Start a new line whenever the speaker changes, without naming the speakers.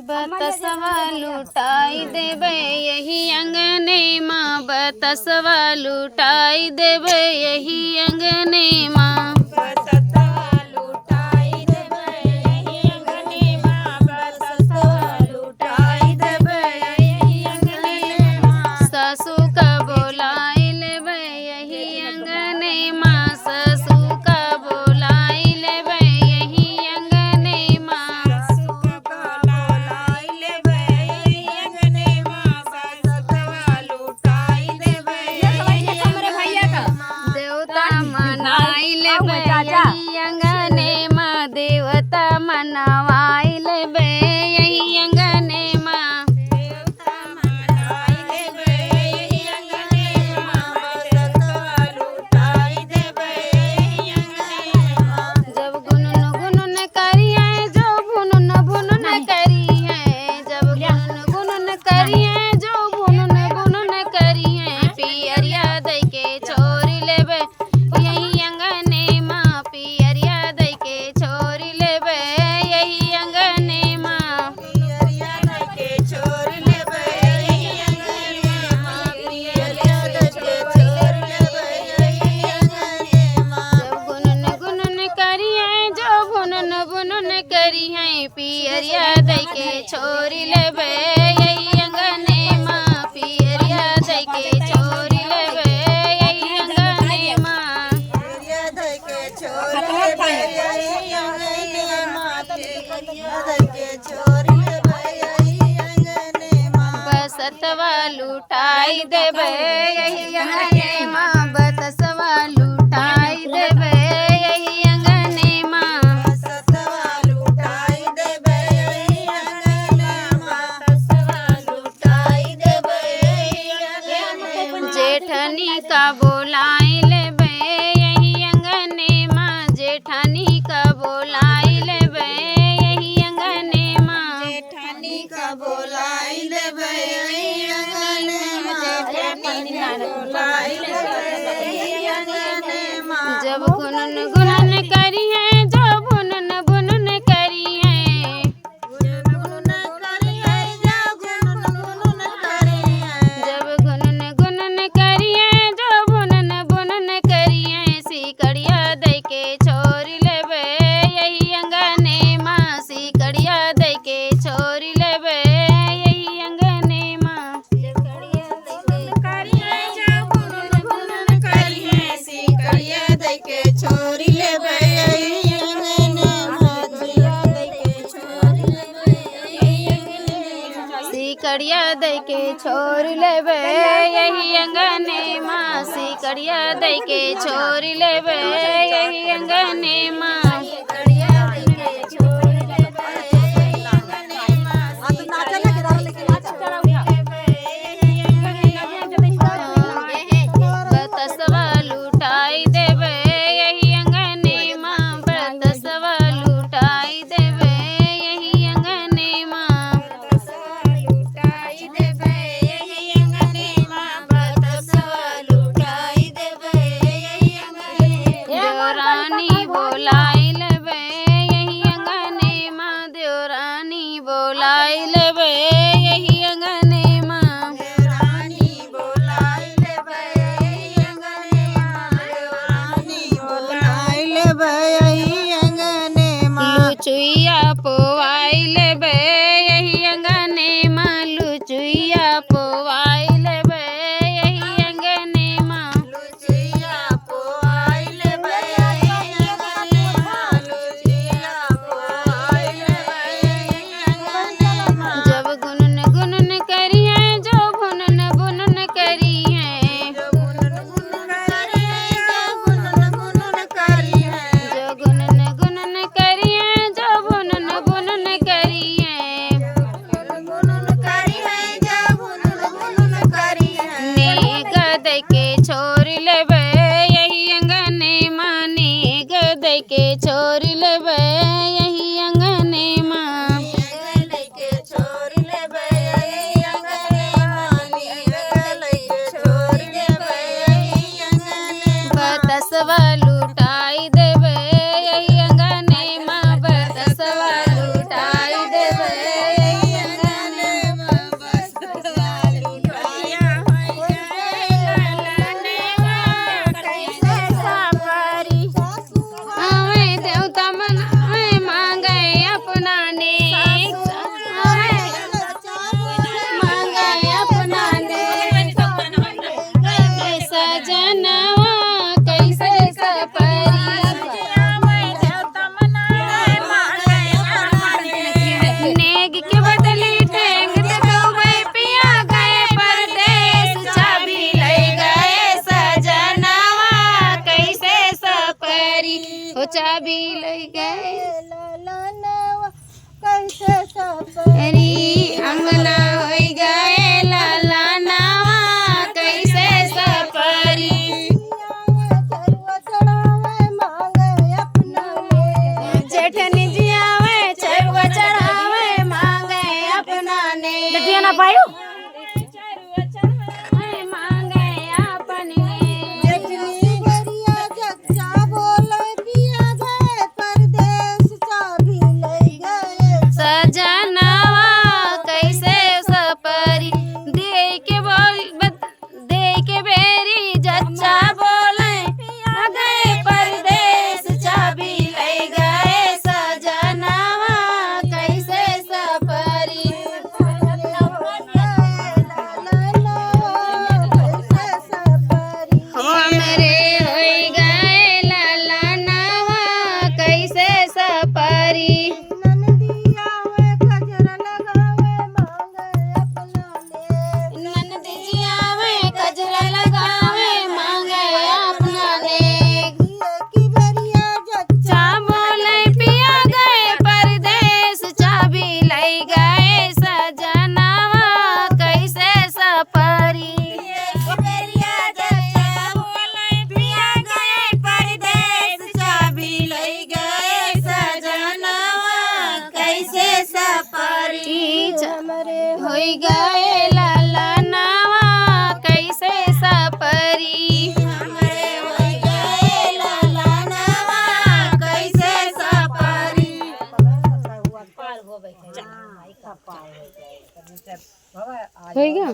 बतसवा लुटाई देवे यही अंगने माँ, बतसवा लुटाई देवे यही अंगने माँ। सासू का बोलाई लेवे यही अंगने माँ, सासू का बोलाई लेवे यही अंगने माँ। देवता मनाई लेवे यही अंगने माँ, देवता मनावाई लेवे यही अंगने माँ। जब गुनन गुनन करी है, जो भुनन भुनन करी है, जब गुनन गुनन करी है, जो भुनन भुनन करी है, पियरिया दई के छोरी लेवे यही अंगने माँ, पियरिया दई के छोरी लेवे यही अंगने माँ। जब गुनन गुनन करी है, जो भुनन भुनन करी है, पियरिया दई के छोरी लेवे यही अंगने माँ, पियरिया दई के छोरी लेवे यही अंगने माँ। बसतवा लुटाई देवे यही अंगने माँ, बतसवा लुटाई देवे यही अंगने माँ। जेठनी का बोलाई लेवे यही अंगने माँ, जेठानी का बोलाई लेवे यही अंगने माँ। जब गुनन गुनन करी है, जो भुनन भुनन करी है, जब गुनन गुनन करी है, जो भुनन भुनन करी है, सिकड़िया दई के छोरी लेवे यही अंगने माँ, सिकड़िया दई के छोरी लेवे यही अंगने माँ। सिकड़िया दई के छोरी लेवे यही अंगने माँ, सिकड़िया दई के छोरी लेवे यही अंगने माँ। बतसवा लुटाई देवे यही अंगने माँ, बतसवा लुटाई देवे यही अंगने माँ। देवरानी बोलाई लेवे यही अंगने माँ, देवरानी बोलाई लेवे यही अंगने माँ। लुचुइया पोवाई लेवे यही अंगने माँ, लुचुइया पोवाई लेवे यही अंगने माँ। जब गुनन
ना पायो
मांगे अपने
जटनी गरिया जच्चा बोले पिया गए परदेस चाबी ले गए
सजनवा कैसे सपरी दे के बेरी जच्चा बोले गए परदेस चाबी ले गए सजनवा कैसे सपरी हमरे होई गए ललनवा कैसे सपरी ननदिया में कजरा लगावे मांगे अपना ने चा बोले पिया गए परदेस चाबी ले गए सजनवा कैसे सपरी होई गए ललनवा कैसे सपरी हो गया।